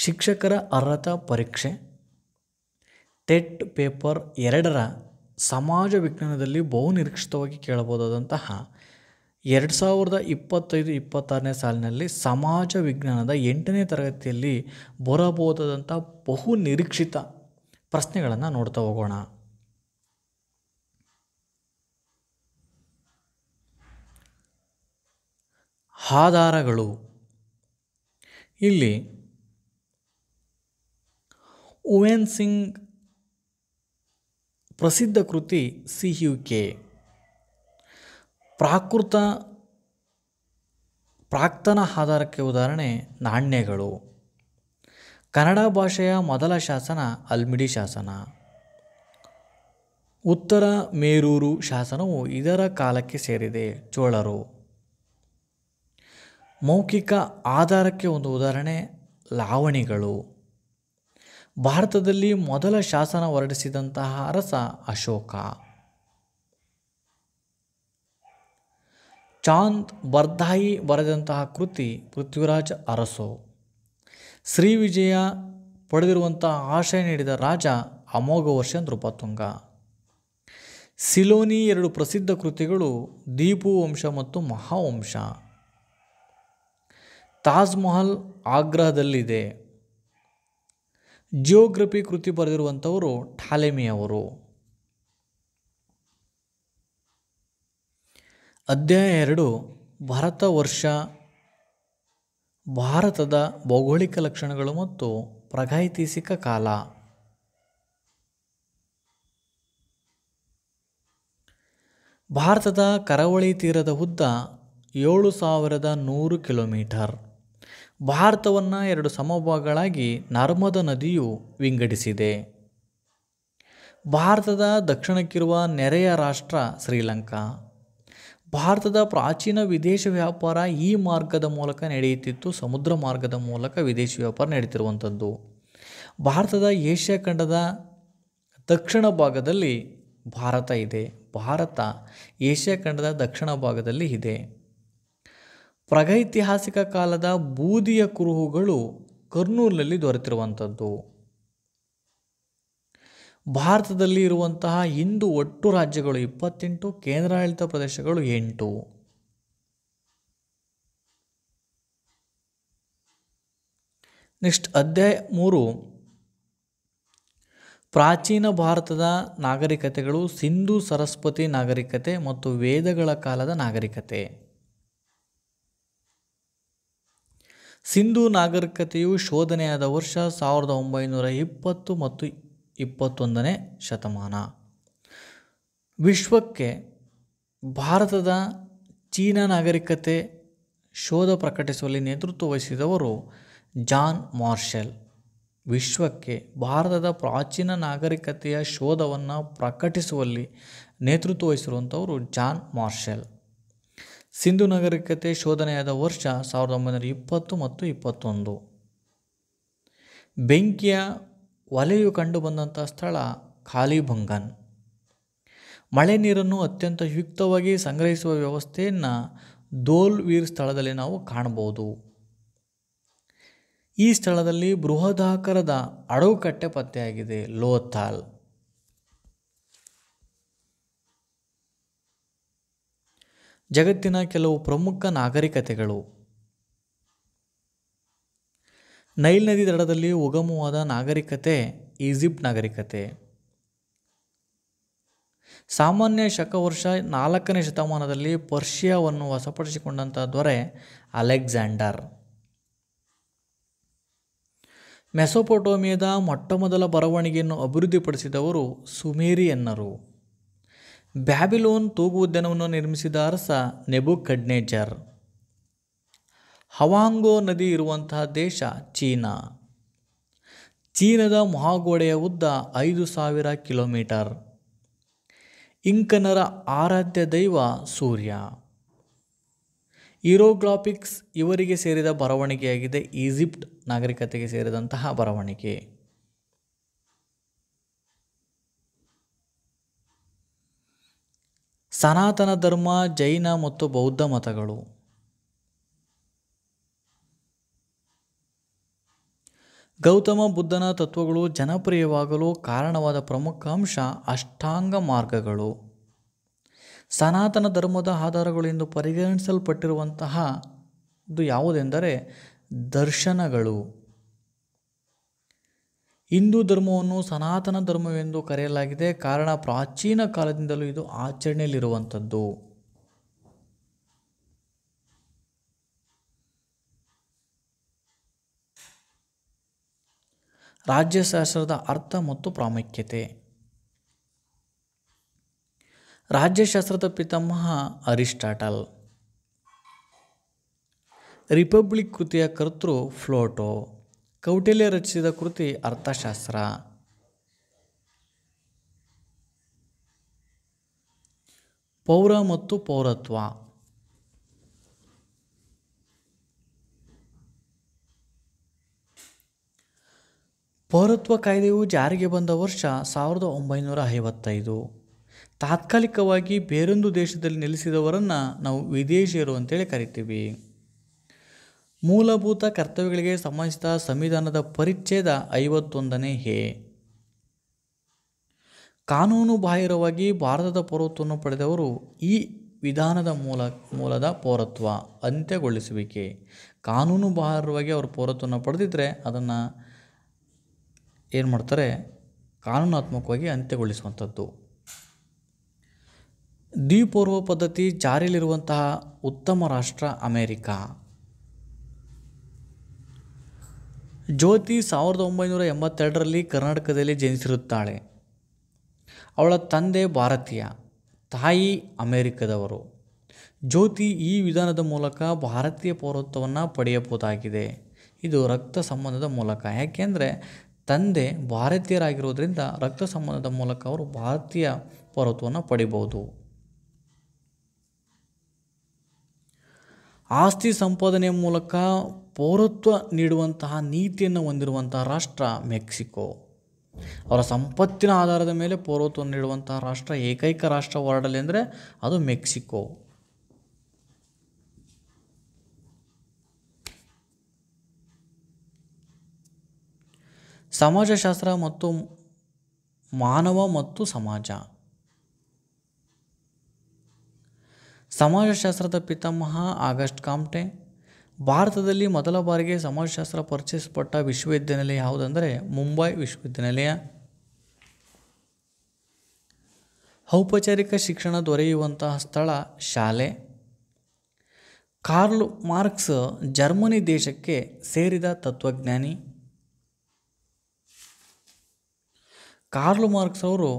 ಶಿಕ್ಷಕರ ಅರ್ಹತಾ ಪರೀಕ್ಷೆ ಟೆಟ್ ಪೇಪರ್ 2ರ ಸಮಾಜ ವಿಜ್ಞಾನದಲ್ಲಿ ಬಹುನಿರೀಕ್ಷಿತವಾಗಿ ಕೇಳಬಹುದಾದಂತಹ 2025-26ನೇ ಸಾಲಿನಲ್ಲಿ ಸಮಾಜ ವಿಜ್ಞಾನದ 8ನೇ ತರಗತಿಯಲ್ಲಿ ಬರಬಹುದಾದಂಥ ಬಹು ನಿರೀಕ್ಷಿತ ಪ್ರಶ್ನೆಗಳನ್ನು ನೋಡ್ತಾ ಹೋಗೋಣ. ಆಧಾರಗಳು. ಇಲ್ಲಿ ಉವೇನ್ ಸಿಂಗ್ ಪ್ರಸಿದ್ಧ ಕೃತಿ ಸಿಯುಕೆ. ಪ್ರಾಕ್ತನ ಆಧಾರಕ್ಕೆ ಉದಾಹರಣೆ ನಾಣ್ಯಗಳು. ಕನ್ನಡ ಭಾಷೆಯ ಮೊದಲ ಶಾಸನ ಹಲ್ಮಿಡಿ ಶಾಸನ. ಉತ್ತರ ಮೇರೂರು ಶಾಸನವು ಇದರ ಕಾಲಕ್ಕೆ ಸೇರಿದೆ. ಚೋಳರು. ಮೌಖಿಕ ಆಧಾರಕ್ಕೆ ಒಂದು ಉದಾಹರಣೆ ಲಾವಣಿಗಳು. ಭಾರತದಲ್ಲಿ ಮೊದಲ ಶಾಸನ ಹೊರಡಿಸಿದಂತಹ ಅರಸ ಅಶೋಕ. ಚಾಂದ್ ಬರ್ದಾಯಿ ಬರೆದಂತಹ ಕೃತಿ ಪೃಥ್ವಿರಾಜ್ ಅರಸು. ಶ್ರೀವಿಜಯ ಪಡೆದಿರುವಂತಹ ಆಶ್ರಯ ನೀಡಿದ ರಾಜ ಅಮೋಘವರ್ಷ ನೃಪತುಂಗ. ಸಿಲೋನಿ 2 ಪ್ರಸಿದ್ಧ ಕೃತಿಗಳು ದೀಪು ವಂಶ ಮತ್ತು ಮಹಾವಂಶ. ತಾಜ್ ಮಹಲ್ ಆಗ್ರಾದಲ್ಲಿದೆ. ಜಿಯೋಗ್ರಫಿ ಕೃತಿ ಬರೆದಿರುವಂಥವರು ಟಾಲೆಮಿಯವರು. ಅಧ್ಯಾಯ 2 ಭಾರತ ವರ್ಷ. ಭಾರತದ ಭೌಗೋಳಿಕ ಲಕ್ಷಣಗಳು ಮತ್ತು ಪ್ರಾಗೈತಿಹಾಸಿಕ ಕಾಲ. ಭಾರತದ ಕರಾವಳಿ ತೀರದ ಉದ್ದ 7100 ಕಿಲೋಮೀಟರ್. ಭಾರತವನ್ನು 2 ಸಮಭಾಗಗಳಾಗಿ ನರ್ಮದಾ ನದಿಯು ವಿಂಗಡಿಸಿದೆ. ಭಾರತದ ದಕ್ಷಿಣಕ್ಕಿರುವ ನೆರೆಯ ರಾಷ್ಟ್ರ ಶ್ರೀಲಂಕಾ. ಭಾರತದ ಪ್ರಾಚೀನ ವಿದೇಶ ವ್ಯಾಪಾರ ಈ ಮಾರ್ಗದ ಮೂಲಕ ನಡೆಯುತ್ತಿತ್ತು. ಸಮುದ್ರ ಮಾರ್ಗದ ಮೂಲಕ ವಿದೇಶಿ ವ್ಯಾಪಾರ ನಡೀತಿರುವಂಥದ್ದು. ಭಾರತದ ಏಷ್ಯಾ ಖಂಡದ ದಕ್ಷಿಣ ಭಾಗದಲ್ಲಿ ಭಾರತ ಇದೆ. ಭಾರತ ಏಷ್ಯಾ ಖಂಡದ ದಕ್ಷಿಣ ಭಾಗದಲ್ಲಿ ಇದೆ. ಪ್ರಾಗೈತಿಹಾಸಿಕ ಕಾಲದ ಬೂದಿಯ ಕುರುಹುಗಳು ಕರ್ನೂಲ್ನಲ್ಲಿ ದೊರೆತಿರುವಂಥದ್ದು. ಭಾರತದಲ್ಲಿ ಇರುವಂತಹ ಇಂದು ಒಟ್ಟು ರಾಜ್ಯಗಳು 28, ಕೇಂದ್ರಾಡಳಿತ ಪ್ರದೇಶಗಳು 8. ನೆಕ್ಸ್ಟ್ ಅಧ್ಯಾಯ 3 ಪ್ರಾಚೀನ ಭಾರತದ ನಾಗರಿಕತೆಗಳು. ಸಿಂಧು ಸರಸ್ವತಿ ನಾಗರಿಕತೆ ಮತ್ತು ವೇದಗಳ ಕಾಲದ ನಾಗರಿಕತೆ. ಸಿಂಧು ನಾಗರಿಕತೆಯು ಶೋಧನೆಯಾದ ವರ್ಷ 1920 ಮತ್ತು 21ನೇ ಶತಮಾನ. ವಿಶ್ವಕ್ಕೆ ಭಾರತದ ಚೀನಾ ನಾಗರಿಕತೆ ಶೋಧ ಪ್ರಕಟಿಸುವಲ್ಲಿ ನೇತೃತ್ವ ವಹಿಸಿದವರು ಜಾನ್ ಮಾರ್ಷಲ್. ವಿಶ್ವಕ್ಕೆ ಭಾರತದ ಪ್ರಾಚೀನ ನಾಗರಿಕತೆಯ ಶೋಧವನ್ನು ಪ್ರಕಟಿಸುವಲ್ಲಿ ನೇತೃತ್ವ ವಹಿಸಿರುವಂಥವರು ಜಾನ್ ಮಾರ್ಷಲ್. ಸಿಂಧು ನಾಗರಿಕತೆ ಶೋಧನೆಯಾದ ವರ್ಷ 1920 ಮತ್ತು 21. ಬೆಂಕಿಯ ಒಲೆಯು ಕಂಡುಬಂದಂಥ ಸ್ಥಳ ಕಾಲಿಬಂಗನ್. ಮಳೆ ನೀರನ್ನು ಅತ್ಯಂತ ಯುಕ್ತವಾಗಿ ಸಂಗ್ರಹಿಸುವ ವ್ಯವಸ್ಥೆಯನ್ನು ಧೋಲ್ವೀರ್ ಸ್ಥಳದಲ್ಲಿ ನಾವು ಕಾಣಬಹುದು. ಈ ಸ್ಥಳದಲ್ಲಿ ಬೃಹದಾಕಾರದ ಅಡವುಕಟ್ಟೆ ಪತ್ತೆಯಾಗಿದೆ, ಲೋಥಾಲ್. ಜಗತ್ತಿನ ಕೆಲವು ಪ್ರಮುಖ ನಾಗರಿಕತೆಗಳು. ನೈಲ್ ನದಿ ದಡದಲ್ಲಿ ಉಗಮವಾದ ನಾಗರಿಕತೆ ಈಜಿಪ್ಟ್ ನಾಗರಿಕತೆ. ಸಾಮಾನ್ಯ ಶಕವರ್ಷ 4ನೇ ಶತಮಾನದಲ್ಲಿ ಪರ್ಷಿಯಾವನ್ನು ವಶಪಡಿಸಿಕೊಂಡಂಥ ದೊರೆ ಅಲೆಕ್ಸಾಂಡರ್. ಮೆಸೊಪೊಟೋಮಿಯಾದ ಮೊಟ್ಟಮೊದಲ ಬರವಣಿಗೆಯನ್ನು ಅಭಿವೃದ್ಧಿಪಡಿಸಿದವರು ಸುಮೇರಿಯನ್ನರು. ಬ್ಯಾಬಿಲೋನ್ ತೂಗುವುದ್ಯಾನವನ್ನು ನಿರ್ಮಿಸಿದ ಅರಸ ನೆಬುಕಡ್ನೆಜರ್. ಹವಾಂಗೋ ನದಿ ಇರುವಂತಹ ದೇಶ ಚೀನಾ. ಚೀನಾದ ಮಹಾಗೋಡೆಯ ಉದ್ದ 5000 ಕಿಲೋಮೀಟರ್. ಇಂಕನರ ಆರಾಧ್ಯ ದೈವ ಸೂರ್ಯ. ಹೀರೋಗ್ಲಿಫಿಕ್ಸ್ ಇವರಿಗೆ ಸೇರಿದ ಬರವಣಿಗೆಯಾಗಿದೆ. ಈಜಿಪ್ಟ್ ನಾಗರಿಕತೆಗೆ ಸೇರಿದಂತಹ ಬರವಣಿಗೆ. ಸನಾತನ ಧರ್ಮ, ಜೈನ ಮತ್ತು ಬೌದ್ಧ ಮತಗಳು. ಗೌತಮ ಬುದ್ಧನ ತತ್ವಗಳು ಜನಪ್ರಿಯವಾಗಲು ಕಾರಣವಾದ ಪ್ರಮುಖ ಅಂಶ ಅಷ್ಟಾಂಗ ಮಾರ್ಗಗಳು. ಸನಾತನ ಧರ್ಮದ ಆಧಾರಗಳು ಎಂದು ಪರಿಗಣಿಸಲ್ಪಟ್ಟಿರುವಂತಹ ಇದು ಯಾವುದೆಂದರೆ ದರ್ಶನಗಳು. ಹಿಂದೂ ಧರ್ಮವನ್ನು ಸನಾತನ ಧರ್ಮವೆಂದು ಕರೆಯಲಾಗಿದೆ, ಕಾರಣ ಪ್ರಾಚೀನ ಕಾಲದಿಂದಲೂ ಇದು ಆಚರಣೆಯಲ್ಲಿರುವಂಥದ್ದು. ರಾಜ್ಯಶಾಸ್ತ್ರದ ಅರ್ಥ ಮತ್ತು ಪ್ರಾಮುಖ್ಯತೆ. ರಾಜ್ಯಶಾಸ್ತ್ರದ ಪಿತಾಮಹ ಅರಿಸ್ಟಾಟಲ್. ರಿಪಬ್ಲಿಕ್ ಕೃತಿಯ ಕರ್ತೃ ಪ್ಲೇಟೋ. ಕೌಟಿಲ್ಯ ರಚಿಸಿದ ಕೃತಿ ಅರ್ಥಶಾಸ್ತ್ರ. ಪೌರ ಮತ್ತು ಪೌರತ್ವ. ಪೌರತ್ವ ಕಾಯ್ದೆಯು ಜಾರಿಗೆ ಬಂದ ವರ್ಷ 1955. ತಾತ್ಕಾಲಿಕವಾಗಿ ಬೇರೊಂದು ದೇಶದಲ್ಲಿ ನೆಲೆಸಿದವರನ್ನು ನಾವು ವಿದೇಶಿಯರು ಅಂತೇಳಿ ಕರಿತೀವಿ. ಮೂಲಭೂತ ಕರ್ತವ್ಯಗಳಿಗೆ ಸಂಬಂಧಿಸಿದ ಸಂವಿಧಾನದ ಪರಿಚ್ಛೇದ 51ನೇ ಎ. ಕಾನೂನು ಬಾಹಿರವಾಗಿ ಭಾರತದ ಪೌರತ್ವವನ್ನು ಪಡೆದವರು ಈ ವಿಧಾನದ ಮೂಲದ ಪೌರತ್ವ ಅಂತ್ಯಗೊಳಿಸುವಿಕೆ. ಕಾನೂನು ಬಾಹಿರವಾಗಿ ಅವರು ಪೌರತ್ವವನ್ನು ಪಡೆದಿದ್ದರೆ ಅದನ್ನು ಏನು ಮಾಡ್ತಾರೆ, ಕಾನೂನಾತ್ಮಕವಾಗಿ ಅಂತ್ಯಗೊಳಿಸುವಂಥದ್ದು. ದ್ವಿಪೌರತ್ವ ಪದ್ಧತಿ ಜಾರಿಯಲ್ಲಿರುವಂತಹ ಉತ್ತಮ ರಾಷ್ಟ್ರ ಅಮೇರಿಕಾ. ಜ್ಯೋತಿ 1982ರಲ್ಲಿ ಕರ್ನಾಟಕದಲ್ಲಿ ಜನಿಸಿರುತ್ತಾಳೆ. ಅವಳ ತಂದೆ ಭಾರತೀಯ, ತಾಯಿ ಅಮೇರಿಕದವರು. ಜ್ಯೋತಿ ಈ ವಿಧಾನದ ಮೂಲಕ ಭಾರತೀಯ ಪೌರತ್ವವನ್ನು ಪಡೆಯಬಹುದಾಗಿದೆ. ಇದು ರಕ್ತ ಸಂಬಂಧದ ಮೂಲಕ. ಯಾಕೆಂದರೆ ತಂದೆ ಭಾರತೀಯರಾಗಿರೋದ್ರಿಂದ ರಕ್ತ ಸಂಬಂಧದ ಮೂಲಕ ಅವರು ಭಾರತೀಯ ಪೌರತ್ವವನ್ನು ಪಡಿಬಹುದು. ಆಸ್ತಿ ಸಂಪಾದನೆಯ ಮೂಲಕ ಪೌರತ್ವ ನೀಡುವಂತಹ ನೀತಿಯನ್ನು ಹೊಂದಿರುವಂತಹ ರಾಷ್ಟ್ರ ಮೆಕ್ಸಿಕೋ. ಅವರ ಸಂಪತ್ತಿನ ಆಧಾರದ ಮೇಲೆ ಪೌರತ್ವವನ್ನು ನೀಡುವಂತಹ ರಾಷ್ಟ್ರ, ಏಕೈಕ ರಾಷ್ಟ್ರ ವರ್ಲ್ಡಲ್ಲಿ ಅಂದರೆ ಅದು ಮೆಕ್ಸಿಕೋ. ಸಮಾಜಶಾಸ್ತ್ರ ಮತ್ತು ಮಾನವ ಮತ್ತು ಸಮಾಜ. ಸಮಾಜಶಾಸ್ತ್ರದ ಪಿತಾಮಹ ಆಗಸ್ಟ್ ಕಾಮ್ಟೆ. ಭಾರತದಲ್ಲಿ ಮೊದಲ ಬಾರಿಗೆ ಸಮಾಜಶಾಸ್ತ್ರ ಪರಿಚಯಿಸಲ್ಪಟ್ಟ ವಿಶ್ವವಿದ್ಯಾನಿಲಯ ಯಾವುದಂದರೆ ಮುಂಬೈ ವಿಶ್ವವಿದ್ಯಾನಿಲಯ. ಔಪಚಾರಿಕ ಶಿಕ್ಷಣ ದೊರೆಯುವಂತಹ ಸ್ಥಳ ಶಾಲೆ. ಕಾರ್ಲ್ ಮಾರ್ಕ್ಸ್ ಜರ್ಮನಿ ದೇಶಕ್ಕೆ ಸೇರಿದ ತತ್ವಜ್ಞಾನಿ. ಕಾರ್ಲ್ ಮಾರ್ಕ್ಸ್ ಅವರು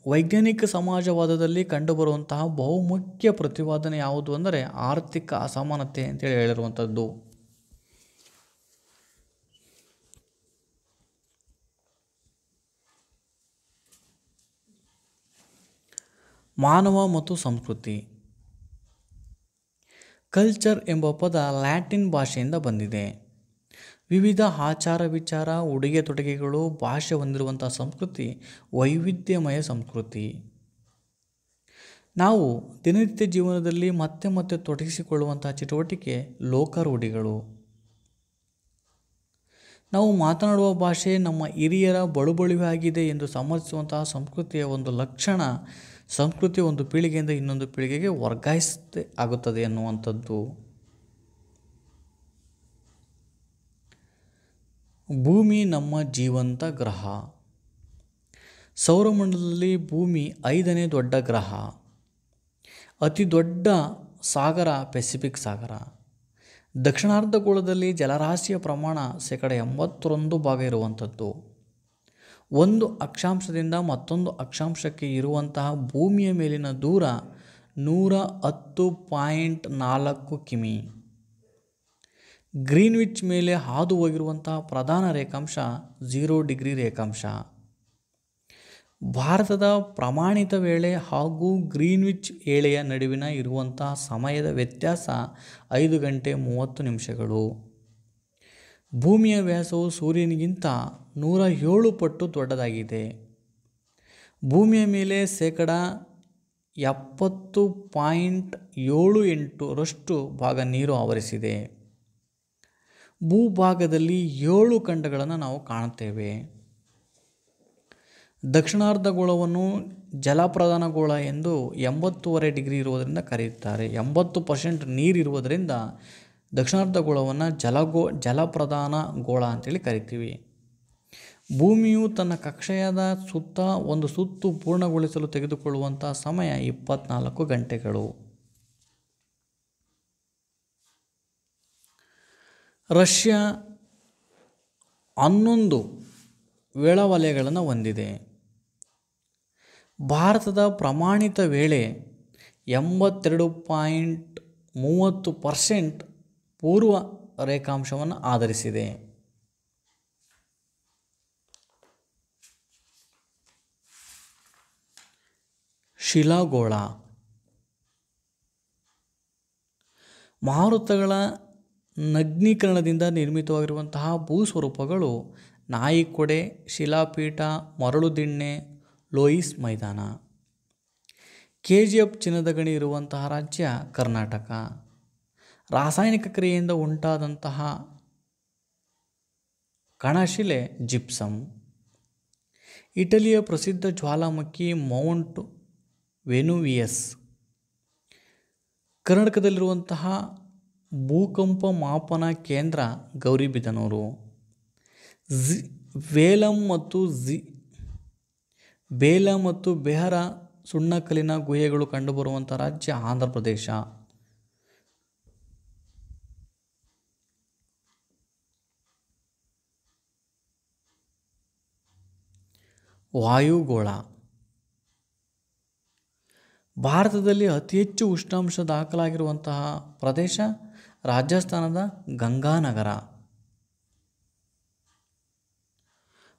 ವೈಜ್ಞಾನಿಕ ಸಮಾಜವಾದದಲ್ಲಿ ಕಂಡುಬರುವಂತಹ ಬಹುಮುಖ್ಯ ಪ್ರತಿಪಾದನೆ ಯಾವುದು ಅಂದರೆ ಆರ್ಥಿಕ ಅಸಮಾನತೆ ಅಂತೇಳಿ ಹೇಳಿರುವಂಥದ್ದು. ಮಾನವ ಮತ್ತು ಸಂಸ್ಕೃತಿ. ಕಲ್ಚರ್ ಎಂಬ ಪದ ಲ್ಯಾಟಿನ್ ಭಾಷೆಯಿಂದ ಬಂದಿದೆ. ವಿವಿಧ ಆಚಾರ ವಿಚಾರ, ಉಡುಗೆ ತೊಡುಗೆಗಳು, ಭಾಷೆ ಹೊಂದಿರುವಂಥ ಸಂಸ್ಕೃತಿ ವೈವಿಧ್ಯಮಯ ಸಂಸ್ಕೃತಿ. ನಾವು ದಿನನಿತ್ಯ ಜೀವನದಲ್ಲಿ ಮತ್ತೆ ಮತ್ತೆ ತೊಡಗಿಸಿಕೊಳ್ಳುವಂಥ ಚಟುವಟಿಕೆ ಲೋಕರೂಢಿಗಳು. ನಾವು ಮಾತನಾಡುವ ಭಾಷೆ ನಮ್ಮ ಹಿರಿಯರ ಬಳುವಳಿವೆ ಆಗಿದೆ ಎಂದು ಸಮರ್ಥಿಸುವಂತಹ ಸಂಸ್ಕೃತಿಯ ಒಂದು ಲಕ್ಷಣ. ಸಂಸ್ಕೃತಿ ಒಂದು ಪೀಳಿಗೆಯಿಂದ ಇನ್ನೊಂದು ಪೀಳಿಗೆಗೆ ವರ್ಗಾಯಿಸದೆ ಆಗುತ್ತದೆ ಎನ್ನುವಂಥದ್ದು. ಭೂಮಿ ನಮ್ಮ ಜೀವಂತ ಗ್ರಹ. ಸೌರಮಂಡಲದಲ್ಲಿ ಭೂಮಿ 5ನೇ ದೊಡ್ಡ ಗ್ರಹ. ಅತಿ ದೊಡ್ಡ ಸಾಗರ ಪೆಸಿಫಿಕ್ ಸಾಗರ. ದಕ್ಷಿಣಾರ್ಧಗೋಳದಲ್ಲಿ ಜಲರಾಶಿಯ ಪ್ರಮಾಣ 81% ಇರುವಂಥದ್ದು. ಒಂದು ಅಕ್ಷಾಂಶದಿಂದ ಮತ್ತೊಂದು ಅಕ್ಷಾಂಶಕ್ಕೆ ಇರುವಂತಹ ಭೂಮಿಯ ಮೇಲಿನ ದೂರ 110.4 ಕಿಮಿ. ಗ್ರೀನ್ವಿಚ್ ಮೇಲೆ ಹಾದು ಹೋಗಿರುವಂತಹ ಪ್ರಧಾನ ರೇಖಾಂಶ 0 ಡಿಗ್ರಿ ರೇಖಾಂಶ. ಭಾರತದ ಪ್ರಮಾಣಿತ ವೇಳೆ ಹಾಗೂ ಗ್ರೀನ್ವಿಚ್ ವೇಳೆಯ ನಡುವಿನ ಇರುವಂತಹ ಸಮಯದ ವ್ಯತ್ಯಾಸ 5 ಗಂಟೆ 30 ನಿಮಿಷಗಳು. ಭೂಮಿಯ ವ್ಯಾಸವು ಸೂರ್ಯನಿಗಿಂತ 107 ಪಟ್ಟು ದೊಡ್ಡದಾಗಿದೆ. ಭೂಮಿಯ ಮೇಲೆ 70.78% ಭಾಗ ನೀರು ಆವರಿಸಿದೆ. ಭೂಭಾಗದಲ್ಲಿ 7 ಖಂಡಗಳನ್ನು ನಾವು ಕಾಣುತ್ತೇವೆ. ದಕ್ಷಿಣಾರ್ಧಗೋಳವನ್ನು ಜಲಪ್ರಧಾನ ಗೋಳ ಎಂದು 80.5 ಡಿಗ್ರಿ ಇರುವುದರಿಂದ ಕರೆಯುತ್ತಾರೆ. 80% ನೀರಿರುವುದರಿಂದ ದಕ್ಷಿಣಾರ್ಧಗೋಳವನ್ನು ಜಲಪ್ರಧಾನ ಗೋಳ ಅಂತೇಳಿ ಕರಿತೀವಿ. ಭೂಮಿಯು ತನ್ನ ಕಕ್ಷೆಯಾದ ಸುತ್ತ ಒಂದು ಸುತ್ತು ಪೂರ್ಣಗೊಳಿಸಲು ತೆಗೆದುಕೊಳ್ಳುವಂಥ ಸಮಯ 24 ಗಂಟೆಗಳು. ರಷ್ಯಾ 11 ವೇಳಾವಲಯಗಳನ್ನು ಹೊಂದಿದೆ. ಭಾರತದ ಪ್ರಮಾಣಿತ ವೇಳೆ 82.30% ಪೂರ್ವ ರೇಖಾಂಶವನ್ನು ಆಧರಿಸಿದೆ. ಶಿಲಾಗೋಳ. ಮಾರುತಗಳ ನಗ್ನೀಕರಣದಿಂದ ನಿರ್ಮಿತವಾಗಿರುವಂತಹ ಭೂಸ್ವರೂಪಗಳು ನಾಯಿಕೊಡೆ, ಶಿಲಾಪೀಠ, ಮರಳುದಿಣ್ಣೆ, ಲೋಯಿಸ್ ಮೈದಾನ. KGF ಚಿನ್ನದ ಗಣಿ ಇರುವಂತಹ ರಾಜ್ಯ ಕರ್ನಾಟಕ. ರಾಸಾಯನಿಕ ಕ್ರಿಯೆಯಿಂದ ಉಂಟಾದಂತಹ ಕಣಶಿಲೆ ಜಿಪ್ಸಮ್. ಇಟಲಿಯ ಪ್ರಸಿದ್ಧ ಜ್ವಾಲಾಮುಖಿ ಮೌಂಟ್ ವೆನುವಿಯಸ್. ಕರ್ನಾಟಕದಲ್ಲಿರುವಂತಹ ಭೂಕಂಪ ಮಾಪನ ಕೇಂದ್ರ ಗೌರಿಬಿದನೂರು. ಬೇಲಂ ಮತ್ತು ಬೆಹರ ಸುಣ್ಣಕಲ್ಲಿನ ಗುಹೆಗಳು ಕಂಡುಬರುವಂಥ ರಾಜ್ಯ ಆಂಧ್ರ ಪ್ರದೇಶ. ವಾಯುಗೋಳ. ಭಾರತದಲ್ಲಿ ಅತಿ ಹೆಚ್ಚು ಉಷ್ಣಾಂಶ ದಾಖಲಾಗಿರುವಂತಹ ಪ್ರದೇಶ ರಾಜಸ್ಥಾನದ ಗಂಗಾನಗರ.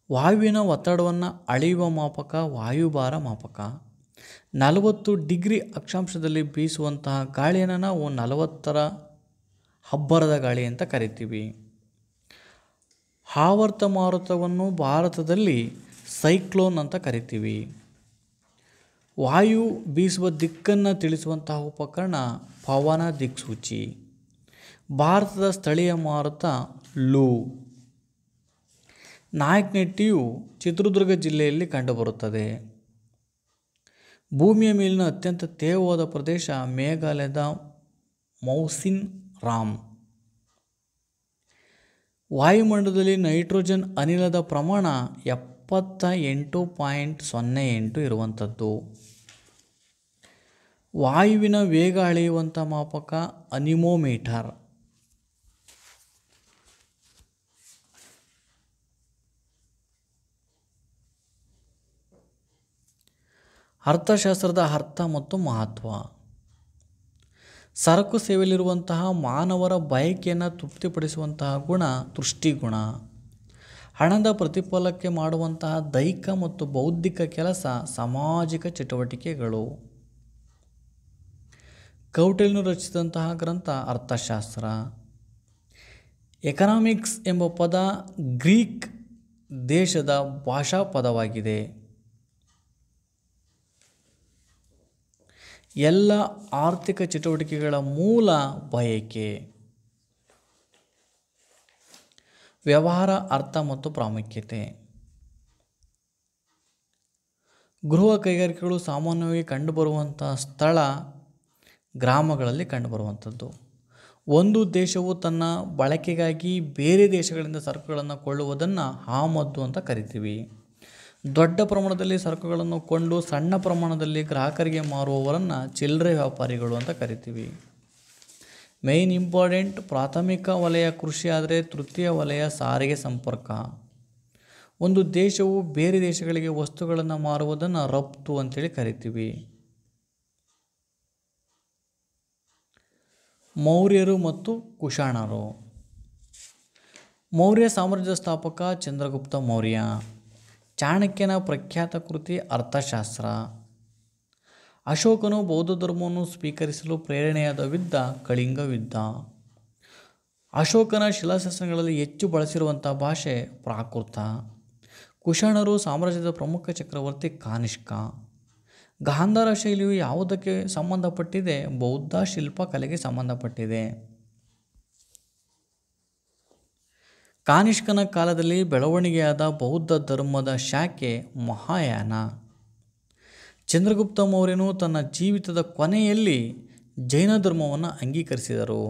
ವಾಯುವಿನ ಒತ್ತಡವನ್ನು ಅಳೆಯುವ ಮಾಪಕ ವಾಯುಭಾರ ಮಾಪಕ. 40 ಡಿಗ್ರಿ ಅಕ್ಷಾಂಶದಲ್ಲಿ ಬೀಸುವಂತಹ ಗಾಳಿಯನ್ನು ನಾವು 40ರ ಹಬ್ಬರದ ಗಾಳಿ ಅಂತ ಕರಿತೀವಿ. ಆವರ್ತ ಮಾರುತವನ್ನು ಭಾರತದಲ್ಲಿ ಸೈಕ್ಲೋನ್ ಅಂತ ಕರಿತೀವಿ. ವಾಯು ಬೀಸುವ ದಿಕ್ಕನ್ನು ತಿಳಿಸುವಂತಹ ಉಪಕರಣ ಪವನ ದಿಕ್ಸೂಚಿ. ಭಾರತದ ಸ್ಥಳೀಯ ಮಾರುತ ಲೂ. ನಾಯಕನಹಟ್ಟಿಯು ಚಿತ್ರದುರ್ಗ ಜಿಲ್ಲೆಯಲ್ಲಿ ಕಂಡುಬರುತ್ತದೆ. ಭೂಮಿಯ ಮೇಲಿನ ಅತ್ಯಂತ ತೇವವಾದ ಪ್ರದೇಶ ಮೇಘಾಲಯದ ಮೌಸಿನ್ ರಾಮ್. ವಾಯುಮಂಡಲದಲ್ಲಿ ನೈಟ್ರೋಜನ್ ಅನಿಲದ ಪ್ರಮಾಣ 78.08 ಇರುವಂಥದ್ದು. ವಾಯುವಿನ ವೇಗ ಅಳೆಯುವಂಥ ಮಾಪಕ ಅನಿಮೋಮೀಟರ್. ಅರ್ಥಶಾಸ್ತ್ರದ ಅರ್ಥ ಮತ್ತು ಮಹತ್ವ. ಸರಕು ಸೇವೆಯಲ್ಲಿರುವಂತಹ ಮಾನವರ ಬಯಕೆಯನ್ನು ತೃಪ್ತಿಪಡಿಸುವಂತಹ ಗುಣ ತುಷ್ಟಿಗುಣ. ಹಣದ ಪ್ರತಿಫಲಕ್ಕೆ ಮಾಡುವಂತಹ ದೈಹಿಕ ಮತ್ತು ಬೌದ್ಧಿಕ ಕೆಲಸ ಸಾಮಾಜಿಕ ಚಟುವಟಿಕೆಗಳು. ಕೌಟಿಲ್ಯನು ರಚಿಸಿದಂತಹ ಗ್ರಂಥ ಅರ್ಥಶಾಸ್ತ್ರ. ಎಕನಾಮಿಕ್ಸ್ ಎಂಬ ಪದ ಗ್ರೀಕ್ ದೇಶದ ಭಾಷಾ ಪದವಾಗಿದೆ. ಎಲ್ಲ ಆರ್ಥಿಕ ಚಟುವಟಿಕೆಗಳ ಮೂಲ ಬಯಕೆ. ವ್ಯವಹಾರ ಅರ್ಥ ಮತ್ತು ಪ್ರಾಮುಖ್ಯತೆ. ಗೃಹ ಕೈಗಾರಿಕೆಗಳು ಸಾಮಾನ್ಯವಾಗಿ ಕಂಡುಬರುವಂತಹ ಸ್ಥಳ ಗ್ರಾಮಗಳಲ್ಲಿ ಕಂಡುಬರುವಂಥದ್ದು. ಒಂದು ದೇಶವು ತನ್ನ ಬಳಕೆಗಾಗಿ ಬೇರೆ ದೇಶಗಳಿಂದ ಸರಕುಗಳನ್ನು ಕೊಳ್ಳುವುದನ್ನು ಆಮದು ಅಂತ ಕರಿತೀವಿ. ದೊಡ್ಡ ಪ್ರಮಾಣದಲ್ಲಿ ಸರಕುಗಳನ್ನು ಕೊಂಡು ಸಣ್ಣ ಪ್ರಮಾಣದಲ್ಲಿ ಗ್ರಾಹಕರಿಗೆ ಮಾರುವವರನ್ನು ಚಿಲ್ಲರೆ ವ್ಯಾಪಾರಿಗಳು ಅಂತ ಕರಿತೀವಿ. ಮೇನ್ ಇಂಪಾರ್ಟೆಂಟ್ ಪ್ರಾಥಮಿಕ ವಲಯ ಕೃಷಿ ಆದರೆ ತೃತೀಯ ವಲಯ ಸಾರಿಗೆ ಸಂಪರ್ಕ. ಒಂದು ದೇಶವು ಬೇರೆ ದೇಶಗಳಿಗೆ ವಸ್ತುಗಳನ್ನು ಮಾರುವುದನ್ನು ರಫ್ತು ಅಂತೇಳಿ ಕರಿತೀವಿ. ಮೌರ್ಯರು ಮತ್ತು ಕುಶಾಣರು. ಮೌರ್ಯ ಸಾಮ್ರಾಜ್ಯದ ಸ್ಥಾಪಕ ಚಂದ್ರಗುಪ್ತ ಮೌರ್ಯ. ಚಾಣಕ್ಯನ ಪ್ರಖ್ಯಾತ ಕೃತಿ ಅರ್ಥಶಾಸ್ತ್ರ. ಅಶೋಕನು ಬೌದ್ಧ ಧರ್ಮವನ್ನು ಸ್ವೀಕರಿಸಲು ಪ್ರೇರಣೆಯಾದ ಯುದ್ಧ ಕಳಿಂಗ ಯುದ್ಧ. ಅಶೋಕನ ಶಿಲಾಶಾಸನಗಳಲ್ಲಿ ಹೆಚ್ಚು ಬಳಸಿರುವಂಥ ಭಾಷೆ ಪ್ರಾಕೃತ. ಕುಶಾಣರು ಸಾಮ್ರಾಜ್ಯದ ಪ್ರಮುಖ ಚಕ್ರವರ್ತಿ ಕಾನಿಷ್ಕ. ಗಾಂಧಾರ ಶೈಲಿಯು ಯಾವುದಕ್ಕೆ ಸಂಬಂಧಪಟ್ಟಿದೆ? ಬೌದ್ಧ ಶಿಲ್ಪ ಕಲೆಗೆ ಸಂಬಂಧಪಟ್ಟಿದೆ. ಕಾನಿಷ್ಕನ ಕಾಲದಲ್ಲಿ ಬೆಳವಣಿಗೆಯಾದ ಬೌದ್ಧ ಧರ್ಮದ ಶಾಖೆ ಮಹಾಯಾನ. ಚಂದ್ರಗುಪ್ತ ಮೌರ್ಯನು ತನ್ನ ಜೀವಿತದ ಕೊನೆಯಲ್ಲಿ ಜೈನ ಧರ್ಮವನ್ನು ಅಂಗೀಕರಿಸಿದರು.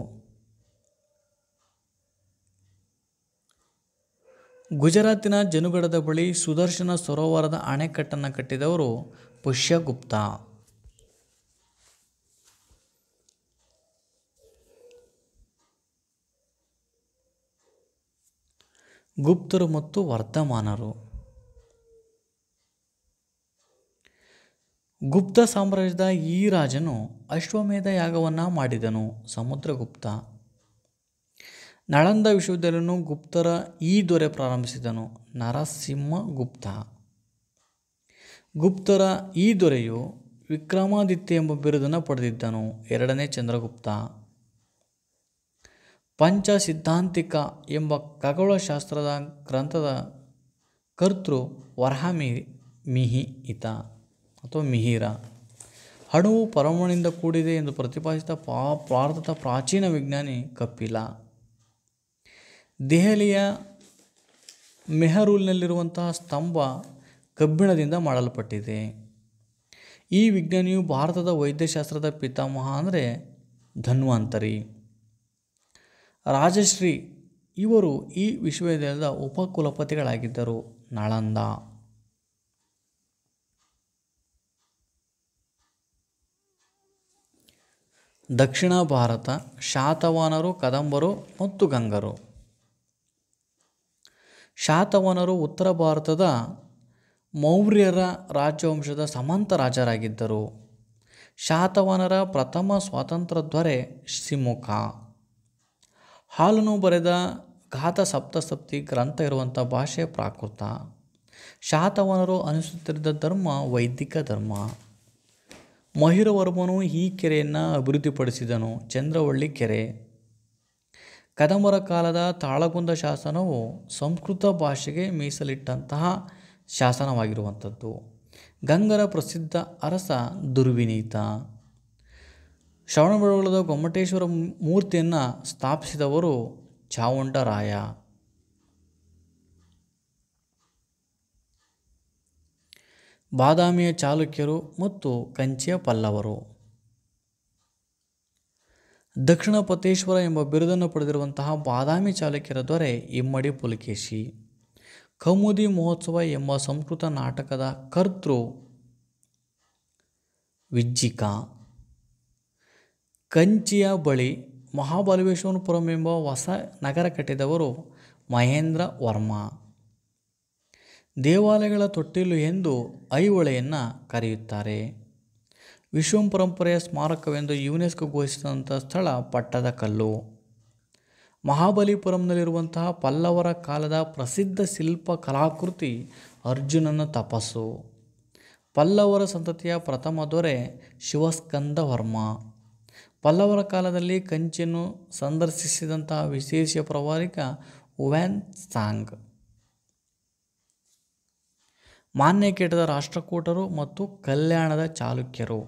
ಗುಜರಾತಿನ ಜನುಗಢದ ಬಳಿ ಸುದರ್ಶನ ಸರೋವರದ ಅಣೆಕಟ್ಟನ್ನು ಕಟ್ಟಿದವರು ಪುಷ್ಯಗುಪ್ತ. ಗುಪ್ತರು ಮತ್ತು ವರ್ಧಮಾನರು. ಗುಪ್ತ ಸಾಮ್ರಾಜ್ಯದ ಈ ರಾಜನು ಅಶ್ವಮೇಧ ಯಾಗವನ್ನು ಮಾಡಿದನು. ಸಮುದ್ರಗುಪ್ತ. ನಳಂದ ವಿಶ್ವವಿದ್ಯಾಲಯವನ್ನು ಗುಪ್ತರ ಈ ದೊರೆ ಪ್ರಾರಂಭಿಸಿದನು. ನರಸಿಂಹಗುಪ್ತ. ಗುಪ್ತರ ಈ ದೊರೆಯು ವಿಕ್ರಮಾದಿತ್ಯ ಎಂಬ ಬಿರುದನ್ನು ಪಡೆದಿದ್ದನು. ಎರಡನೇ ಚಂದ್ರಗುಪ್ತ. ಪಂಚ ಸಿದ್ಧಾಂತಿಕ ಎಂಬ ಖಗೋಳಶಾಸ್ತ್ರದ ಗ್ರಂಥದ ಕರ್ತೃ ವರಾಹಮಿಹಿರ ಅಥವಾ ಮಿಹಿರ. ಅಣುವು ಪರಮಾಣುವಿನಿಂದ ಕೂಡಿದೆ ಎಂದು ಪ್ರತಿಪಾದಿಸಿದ ಭಾರತದ ಪ್ರಾಚೀನ ವಿಜ್ಞಾನಿ ಕಪಿಲ. ದೆಹಲಿಯ ಮೆಹರೂಲ್ನಲ್ಲಿರುವಂತಹ ಸ್ತಂಭ ಕಬ್ಬಿಣದಿಂದ ಮಾಡಲ್ಪಟ್ಟಿದೆ. ಈ ವಿಜ್ಞಾನಿಯು ಭಾರತದ ವೈದ್ಯಶಾಸ್ತ್ರದ ಪಿತಾಮಹ ಅಂದರೆ ಧನ್ವಂತರಿ. ರಾಜಶ್ರೀ ಇವರು ಈ ವಿಶ್ವವಿದ್ಯಾಲಯದ ಉಪಕುಲಪತಿಗಳಾಗಿದ್ದರು. ನಳಂದ. ದಕ್ಷಿಣ ಭಾರತ. ಶಾತವಾಹನರು, ಕದಂಬರು ಮತ್ತು ಗಂಗರು. ಶಾತವಾಹನರು ಉತ್ತರ ಭಾರತದ ಮೌರ್ಯರ ರಾಜವಂಶದ ಸಾಮಂತ ರಾಜರಾಗಿದ್ದರು. ಶಾತವಾಹನರ ಪ್ರಥಮ ಸ್ವಾತಂತ್ರ್ಯ ದೊರೆ ಸಿಮುಖ. ಹಾಲನು ಬರೆದ ಗಾಥ ಸಪ್ತಸಪ್ತಿ ಗ್ರಂಥ ಇರುವಂಥ ಭಾಷೆ ಪ್ರಾಕೃತ. ಶಾತವಾಹನರು ಅನುಸರಿಸುತ್ತಿದ್ದ ಧರ್ಮ ವೈದಿಕ ಧರ್ಮ. ಮಹಿರವರ್ಮನು ಈ ಕೆರೆಯನ್ನು ಅಭಿವೃದ್ಧಿಪಡಿಸಿದನು. ಚಂದ್ರವಳ್ಳಿ ಕೆರೆ. ಕದಂಬರ ಕಾಲದ ತಾಳಗುಂದ ಶಾಸನವು ಸಂಸ್ಕೃತ ಭಾಷೆಗೆ ಮೀಸಲಿಟ್ಟಂತಹ ಶಾಸನವಾಗಿರುವಂಥದ್ದು. ಗಂಗರ ಪ್ರಸಿದ್ಧ ಅರಸ ದುರ್ವಿನೀತ. ಶ್ರವಣಬೆಳಗೊಳದ ಗೊಮ್ಮಟೇಶ್ವರ ಮೂರ್ತಿಯನ್ನು ಸ್ಥಾಪಿಸಿದವರು ಚಾವುಂಡರಾಯ. ಬಾದಾಮಿಯ ಚಾಲುಕ್ಯರು ಮತ್ತು ಕಂಚಿಯ ಪಲ್ಲವರು. ದಕ್ಷಿಣ ಪತೇಶ್ವರ ಎಂಬ ಬಿರುದನ್ನು ಪಡೆದಿರುವಂತಹ ಬಾದಾಮಿ ಚಾಲುಕ್ಯರ ದೊರೆ ಇಮ್ಮಡಿ ಪುಲಕೇಶಿ. ಕೌಮುದಿ ಮಹೋತ್ಸವ ಎಂಬ ಸಂಸ್ಕೃತ ನಾಟಕದ ಕರ್ತೃ ವಿಜ್ಜಿಕ. ಕಂಚಿಯ ಬಳಿ ಮಹಾಬಲೇಶ್ವರಪುರಂ ಎಂಬ ಹೊಸ ನಗರ ಕಟ್ಟಿದವರು ಮಹೇಂದ್ರ ವರ್ಮ. ದೇವಾಲಯಗಳ ತೊಟ್ಟಿಲು ಎಂದು ಐಹೊಳೆಯನ್ನು ಕರೆಯುತ್ತಾರೆ. ವಿಶ್ವ ಪರಂಪರೆಯ ಸ್ಮಾರಕವೆಂದು ಯುನೆಸ್ಕೋ ಘೋಷಿಸಿದಂಥ ಸ್ಥಳ ಪಟ್ಟದಕಲ್ಲು. ಮಹಾಬಲಿಪುರಂನಲ್ಲಿರುವಂತಹ ಪಲ್ಲವರ ಕಾಲದ ಪ್ರಸಿದ್ಧ ಶಿಲ್ಪ ಕಲಾಕೃತಿ ಅರ್ಜುನನ ತಪಸ್ಸು. ಪಲ್ಲವರ ಸಂತತಿಯ ಪ್ರಥಮ ದೊರೆ ಶಿವಸ್ಕಂದವರ್ಮ. ಪಲ್ಲವರ ಕಾಲದಲ್ಲಿ ಕಂಚಿಯನ್ನು ಸಂದರ್ಶಿಸಿದಂತಹ ವಿಶೇಷ ಪ್ರವಾರಿಕ ಹುವಾನ್ ಸಾಂಗ್. ಮಾನ್ಯಕೇಟದ ರಾಷ್ಟ್ರಕೂಟರು ಮತ್ತು ಕಲ್ಯಾಣದ ಚಾಲುಕ್ಯರು.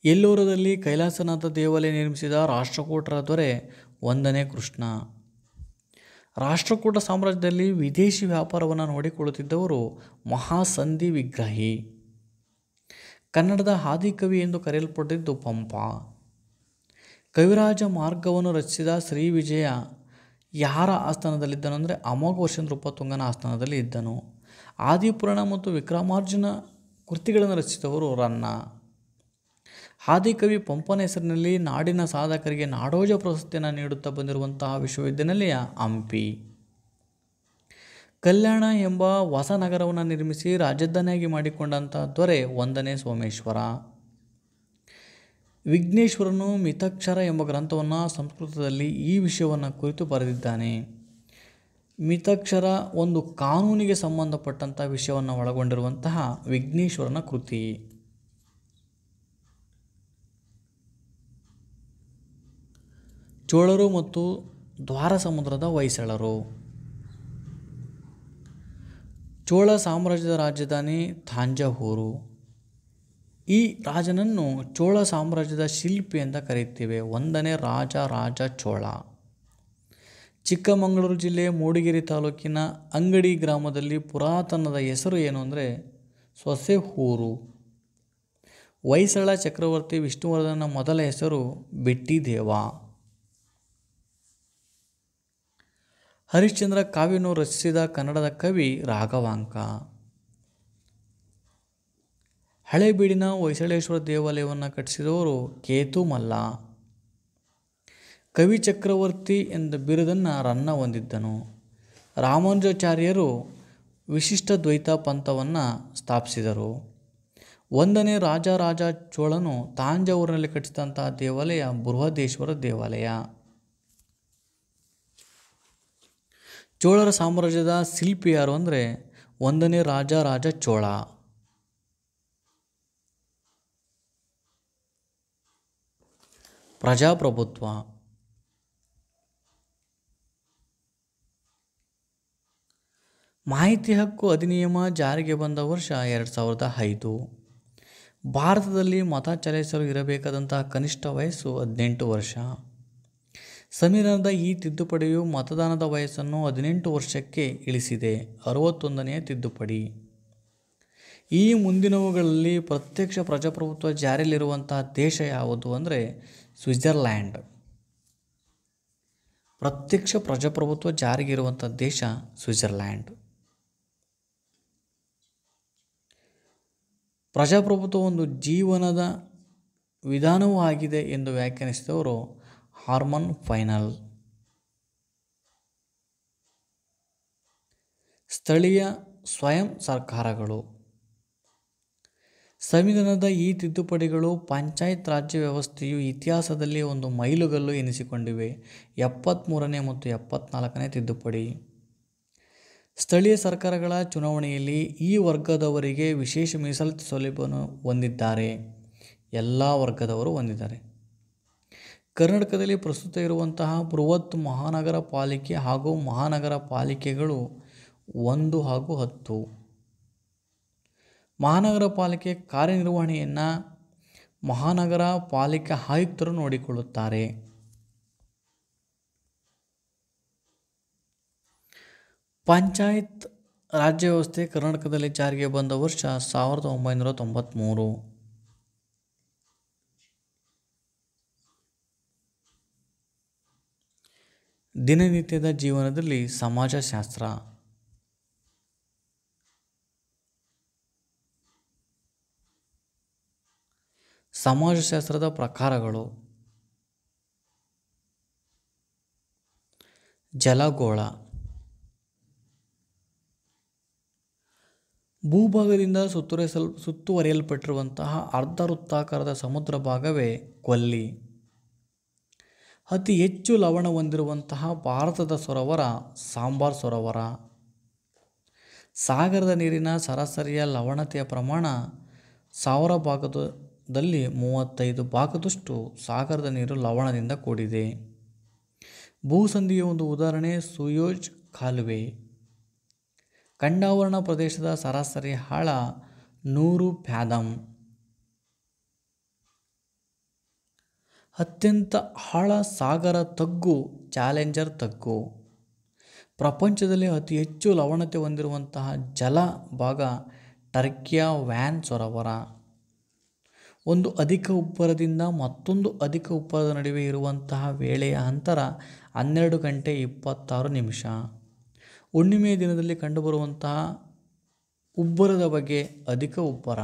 ಎಲ್ಲೂರದಲ್ಲಿ ಕೈಲಾಸನಾಥ ದೇವಾಲಯ ನಿರ್ಮಿಸಿದ ರಾಷ್ಟ್ರಕೂಟರ ದೊರೆ 1ನೇ ಕೃಷ್ಣ. ರಾಷ್ಟ್ರಕೂಟ ಸಾಮ್ರಾಜ್ಯದಲ್ಲಿ ವಿದೇಶಿ ವ್ಯಾಪಾರವನ್ನು ನೋಡಿಕೊಳ್ಳುತ್ತಿದ್ದವರು ಮಹಾಸಂಧಿ ವಿಗ್ರಹಿ. ಕನ್ನಡದ ಆದಿಕವಿ ಎಂದು ಕರೆಯಲ್ಪಟ್ಟಿದ್ದು ಪಂಪ. ಕವಿರಾಜ ಮಾರ್ಗವನ್ನು ರಚಿಸಿದ ಶ್ರೀ ವಿಜಯ ಯಾರ ಆಸ್ಥಾನದಲ್ಲಿದ್ದನು ಅಂದರೆ ಅಮೋಘ ವರ್ಷ ನೃಪತುಂಗನ ಆಸ್ಥಾನದಲ್ಲಿ ಇದ್ದನು. ಆದಿಪುರಾಣ ಮತ್ತು ವಿಕ್ರಮಾರ್ಜುನ ಕೃತಿಗಳನ್ನು ರಚಿಸಿದವರು ರನ್ನ. ಆದಿಕವಿ ಪಂಪನ ಹೆಸರಿನಲ್ಲಿ ನಾಡಿನ ಸಾಧಕರಿಗೆ ನಾಡೋಜ ಪ್ರಶಸ್ತಿಯನ್ನು ನೀಡುತ್ತಾ ಬಂದಿರುವಂತಹ ವಿಶ್ವವಿದ್ಯಾನಿಲಯ ಹಂಪಿ. ಕಲ್ಯಾಣ ಎಂಬ ಹೊಸ ನಗರವನ್ನು ನಿರ್ಮಿಸಿ ರಾಜಧಾನಿಯಾಗಿ ಮಾಡಿಕೊಂಡಂತಹ ದೊರೆ 1ನೇ ಸೋಮೇಶ್ವರ. ವಿಘ್ನೇಶ್ವರನು ಮಿತಾಕ್ಷರ ಎಂಬ ಗ್ರಂಥವನ್ನು ಸಂಸ್ಕೃತದಲ್ಲಿ ಈ ವಿಷಯವನ್ನು ಕುರಿತು ಬರೆದಿದ್ದಾನೆ. ಮಿತಾಕ್ಷರ ಒಂದು ಕಾನೂನಿಗೆ ಸಂಬಂಧಪಟ್ಟಂಥ ವಿಷಯವನ್ನು ಒಳಗೊಂಡಿರುವಂತಹ ವಿಘ್ನೇಶ್ವರನ ಕೃತಿ. ಚೋಳರು ಮತ್ತು ದ್ವಾರ ಸಮುದ್ರದ ಹೊಯ್ಸಳರು. ಚೋಳ ಸಾಮ್ರಾಜ್ಯದ ರಾಜಧಾನಿ ತಾಂಜಾವೂರು. ಈ ರಾಜನನ್ನು ಚೋಳ ಸಾಮ್ರಾಜ್ಯದ ಶಿಲ್ಪಿ ಅಂತ ಕರೆಯುತ್ತೇವೆ. 1ನೇ ರಾಜ ಚೋಳ. ಚಿಕ್ಕಮಗಳೂರು ಜಿಲ್ಲೆ ಮೂಡಿಗೆರೆ ತಾಲೂಕಿನ ಅಂಗಡಿ ಗ್ರಾಮದಲ್ಲಿ ಪುರಾತನದ ಹೆಸರು ಏನು ಅಂದರೆ ಸೊಸೆಹೂರು. ಹೊಯ್ಸಳ ಚಕ್ರವರ್ತಿ ವಿಷ್ಣುವರ್ಧನ ಮೊದಲ ಹೆಸರು ಬೆಟ್ಟಿದೇವ. ಹರಿಶ್ಚಂದ್ರ ಕಾವ್ಯವನ್ನು ರಚಿಸಿದ ಕನ್ನಡದ ಕವಿ ರಾಘವಾಂಕ. ಹಳೇಬೀಡಿನ ಹೊಯ್ಸಳೇಶ್ವರ ದೇವಾಲಯವನ್ನು ಕಟ್ಟಿಸಿದವರು ಕೇತುಮಲ್ಲ. ಕವಿ ಚಕ್ರವರ್ತಿ ಎಂದ ಬಿರುದನ್ನು ರನ್ನ ಹೊಂದಿದ್ದನು. ರಾಮಾನುಜಾಚಾರ್ಯರು ವಿಶಿಷ್ಟ ದ್ವೈತ ಪಂಥವನ್ನು ಸ್ಥಾಪಿಸಿದರು. 1ನೇ ರಾಜ ಚೋಳನು ತಾಂಜಾವೂರಿನಲ್ಲಿ ಕಟ್ಟಿಸಿದಂತಹ ದೇವಾಲಯ ಬೃಹದೇಶ್ವರ ದೇವಾಲಯ. ಚೋಳರ ಸಾಮ್ರಾಜ್ಯದ ಶಿಲ್ಪಿ ಯಾರು ಅಂದರೆ 1ನೇ ರಾಜ ಚೋಳ. ಪ್ರಜಾಪ್ರಭುತ್ವ. ಮಾಹಿತಿ ಹಕ್ಕು ಅಧಿನಿಯಮ ಜಾರಿಗೆ ಬಂದ ವರ್ಷ 2005. ಭಾರತದಲ್ಲಿ ಮತ ಚಲಾಯಿಸಲು ಇರಬೇಕಾದಂತಹ ಕನಿಷ್ಠ ವಯಸ್ಸು 18 ವರ್ಷ. ಸಂವಿಧಾನದ ಈ ತಿದ್ದುಪಡಿಯು ಮತದಾನದ ವಯಸ್ಸನ್ನು 18 ವರ್ಷಕ್ಕೆ ಇಳಿಸಿದೆ. 61ನೇ ತಿದ್ದುಪಡಿ. ಈ ಮುಂದಿನವುಗಳಲ್ಲಿ ಪ್ರತ್ಯಕ್ಷ ಪ್ರಜಾಪ್ರಭುತ್ವ ಜಾರಿಯಲ್ಲಿರುವಂತಹ ದೇಶ ಯಾವುದು ಅಂದರೆ ಸ್ವಿಟ್ಜರ್ಲ್ಯಾಂಡ್. ಪ್ರತ್ಯಕ್ಷ ಪ್ರಜಾಪ್ರಭುತ್ವ ಜಾರಿಗಿರುವಂಥ ದೇಶ ಸ್ವಿಟ್ಜರ್ಲ್ಯಾಂಡ್. ಪ್ರಜಾಪ್ರಭುತ್ವ ಒಂದು ಜೀವನದ ವಿಧಾನವೂ ಆಗಿದೆ ಎಂದು ವ್ಯಾಖ್ಯಾನಿಸಿದವರು ಹಾರ್ಮನ್ ಫೈನಲ್. ಸ್ಥಳೀಯ ಸ್ವಯಂ ಸರ್ಕಾರಗಳು. ಸಂವಿಧಾನದ ಈ ತಿದ್ದುಪಡಿಗಳು ಪಂಚಾಯತ್ ರಾಜ್ಯ ವ್ಯವಸ್ಥೆಯು ಇತಿಹಾಸದಲ್ಲಿ ಒಂದು ಮೈಲುಗಲ್ಲು ಎನಿಸಿಕೊಂಡಿವೆ. 73ನೇ ಮತ್ತು 74ನೇ ತಿದ್ದುಪಡಿ. ಸ್ಥಳೀಯ ಸರ್ಕಾರಗಳ ಚುನಾವಣೆಯಲ್ಲಿ ಈ ವರ್ಗದವರಿಗೆ ವಿಶೇಷ ಮೀಸಲಾತಿ ಸೌಲಭ್ಯವನ್ನು ಹೊಂದಿದ್ದಾರೆ. ಎಲ್ಲ ವರ್ಗದವರು ಹೊಂದಿದ್ದಾರೆ. ಕರ್ನಾಟಕದಲ್ಲಿ ಪ್ರಸ್ತುತ ಇರುವಂತಹ ಬೃಹತ್ ಮಹಾನಗರ ಪಾಲಿಕೆ ಹಾಗೂ ಮಹಾನಗರ ಪಾಲಿಕೆಗಳು 1 ಹಾಗೂ 10. ಮಹಾನಗರ ಪಾಲಿಕೆ ಕಾರ್ಯನಿರ್ವಹಣೆಯನ್ನು ಮಹಾನಗರ ಪಾಲಿಕೆ ಆಯುಕ್ತರು ನೋಡಿಕೊಳ್ಳುತ್ತಾರೆ. ಪಂಚಾಯತ್ ರಾಜ್ಯ ವ್ಯವಸ್ಥೆ ಕರ್ನಾಟಕದಲ್ಲಿ ಜಾರಿಗೆ ಬಂದ ವರ್ಷ 1993. ದಿನನಿತ್ಯದ ಜೀವನದಲ್ಲಿ ಸಮಾಜಶಾಸ್ತ್ರ. ಸಮಾಜಶಾಸ್ತ್ರದ ಪ್ರಕಾರಗಳು. ಜಲಗೋಳ. ಭೂಭಾಗದಿಂದ ಸುತ್ತುವರಿಯಲ್ಪಟ್ಟಿರುವಂತಹ ಅರ್ಧ ವೃತ್ತಾಕಾರದ ಸಮುದ್ರ ಭಾಗವೇ ಕೊಲ್ಲಿ. ಅತಿ ಹೆಚ್ಚು ಲವಣ ಹೊಂದಿರುವಂತಹ ಭಾರತದ ಸರೋವರ ಸಾಂಬಾರ್ ಸರೋವರ. ಸಾಗರದ ನೀರಿನ ಸರಾಸರಿಯ ಲವಣತೆಯ ಪ್ರಮಾಣ 1000 ಭಾಗದಲ್ಲಿ 35 ಭಾಗದಷ್ಟು ಸಾಗರದ ನೀರು ಲವಣದಿಂದ ಕೂಡಿದೆ. ಭೂಸಂಧಿಯ ಒಂದು ಉದಾಹರಣೆ ಸುಯೋಜ್ ಕಾಲುವೆ. ಖಂಡಾವರಣ ಪ್ರದೇಶದ ಸರಾಸರಿ ಆಳ 100 ಫ್ಯಾದಮ್. ಅತ್ಯಂತ ಆಳ ಸಾಗರ ತಗ್ಗು ಚಾಲೆಂಜರ್ ತಗ್ಗು. ಪ್ರಪಂಚದಲ್ಲಿ ಅತಿ ಹೆಚ್ಚು ಲವಣತೆ ಹೊಂದಿರುವಂತಹ ಜಲ ಭಾಗ ಟರ್ಕಿಯ ವ್ಯಾನ್ ಸರೋವರ. ಒಂದು ಅಧಿಕ ಉಬ್ಬರದಿಂದ ಮತ್ತೊಂದು ಅಧಿಕ ಉಬ್ಬರದ ನಡುವೆ ಇರುವಂತಹ ವೇಳೆಯ ಅಂತರ 12 ಗಂಟೆ 26 ನಿಮಿಷ. ಹುಣ್ಣಿಮೆಯ ದಿನದಲ್ಲಿ ಕಂಡುಬರುವಂತಹ ಉಬ್ಬರದ ಬಗ್ಗೆ ಅಧಿಕ ಉಬ್ಬರ.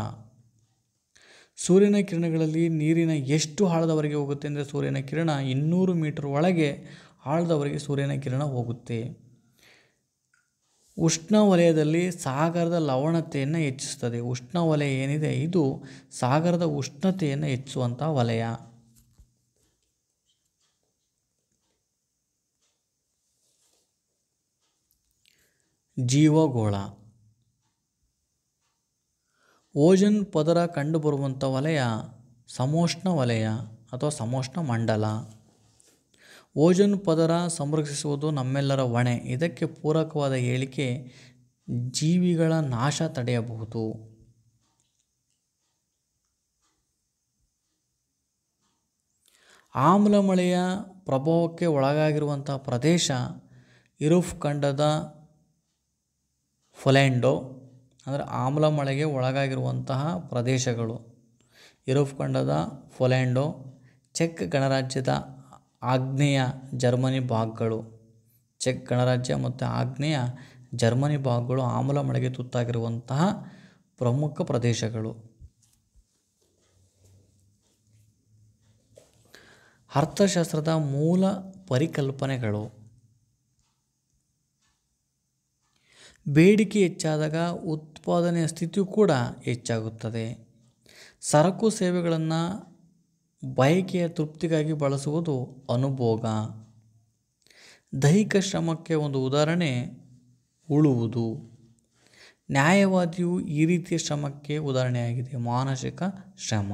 ಸೂರ್ಯನ ಕಿರಣಗಳಲ್ಲಿ ನೀರಿನ ಎಷ್ಟು ಆಳದವರೆಗೆ ಹೋಗುತ್ತೆ ಅಂದರೆ ಸೂರ್ಯನ ಕಿರಣ 200 ಮೀಟರ್ ಒಳಗೆ ಆಳದವರೆಗೆ ಸೂರ್ಯನ ಕಿರಣ ಹೋಗುತ್ತೆ. ಉಷ್ಣವಲಯದಲ್ಲಿ ಸಾಗರದ ಲವಣತೆಯನ್ನು ಹೆಚ್ಚಿಸುತ್ತದೆ. ಉಷ್ಣವಲಯ ಏನಿದೆ ಇದು ಸಾಗರದ ಉಷ್ಣತೆಯನ್ನು ಹೆಚ್ಚಿಸುವಂಥ ವಲಯ. ಜೀವಗೋಳ. ಓಜೋನ್ ಪದರ ಕಂಡುಬರುವಂಥ ವಲಯ ಸಮೋಷ್ಣ ವಲಯ ಅಥವಾ ಸಮೋಷ್ಣ ಮಂಡಲ. ಓಜೋನ್ ಪದರ ಸಂರಕ್ಷಿಸುವುದು ನಮ್ಮೆಲ್ಲರ ಹೊಣೆ. ಇದಕ್ಕೆ ಪೂರಕವಾದ ಹೇಳಿಕೆ ಜೀವಿಗಳ ನಾಶ ತಡೆಯಬಹುದು. ಆಮ್ಲ ಮಳೆಯ ಪ್ರಭಾವಕ್ಕೆ ಒಳಗಾಗಿರುವಂಥ ಪ್ರದೇಶ ಯುರೋಪ್ ಖಂಡದ ಫೊಲ್ಯಾಂಡೋ, ಅಂದರೆ ಆಮ್ಲ ಮಳೆಗೆ ಒಳಗಾಗಿರುವಂತಹ ಪ್ರದೇಶಗಳು ಯುರೋಪ್ ಖಂಡದ ಫೊಲ್ಯಾಂಡೋ, ಚೆಕ್ ಗಣರಾಜ್ಯದ ಆಗ್ನೇಯ ಜರ್ಮನಿ ಭಾಗಗಳು, ಚೆಕ್ ಗಣರಾಜ್ಯ ಮತ್ತು ಆಗ್ನೇಯ ಜರ್ಮನಿ ಭಾಗಗಳು ಆಮ್ಲ ಮಳೆಗೆ ತುತ್ತಾಗಿರುವಂತಹ ಪ್ರಮುಖ ಪ್ರದೇಶಗಳು. ಅರ್ಥಶಾಸ್ತ್ರದ ಮೂಲ ಪರಿಕಲ್ಪನೆಗಳು. ಬೇಡಿಕೆ ಹೆಚ್ಚಾದಾಗ ಉತ್ಪಾದನೆಯ ಸ್ಥಿತಿಯು ಕೂಡ ಹೆಚ್ಚಾಗುತ್ತದೆ. ಸರಕು ಸೇವೆಗಳನ್ನು ಬಯಕೆಯ ತೃಪ್ತಿಗಾಗಿ ಬಳಸುವುದು ಅನುಭೋಗ. ದೈಹಿಕ ಶ್ರಮಕ್ಕೆ ಒಂದು ಉದಾಹರಣೆ ಉಳುವುದು. ನ್ಯಾಯವಾದಿಯು ಈ ರೀತಿಯ ಶ್ರಮಕ್ಕೆ ಉದಾಹರಣೆಯಾಗಿದೆ, ಮಾನಸಿಕ ಶ್ರಮ.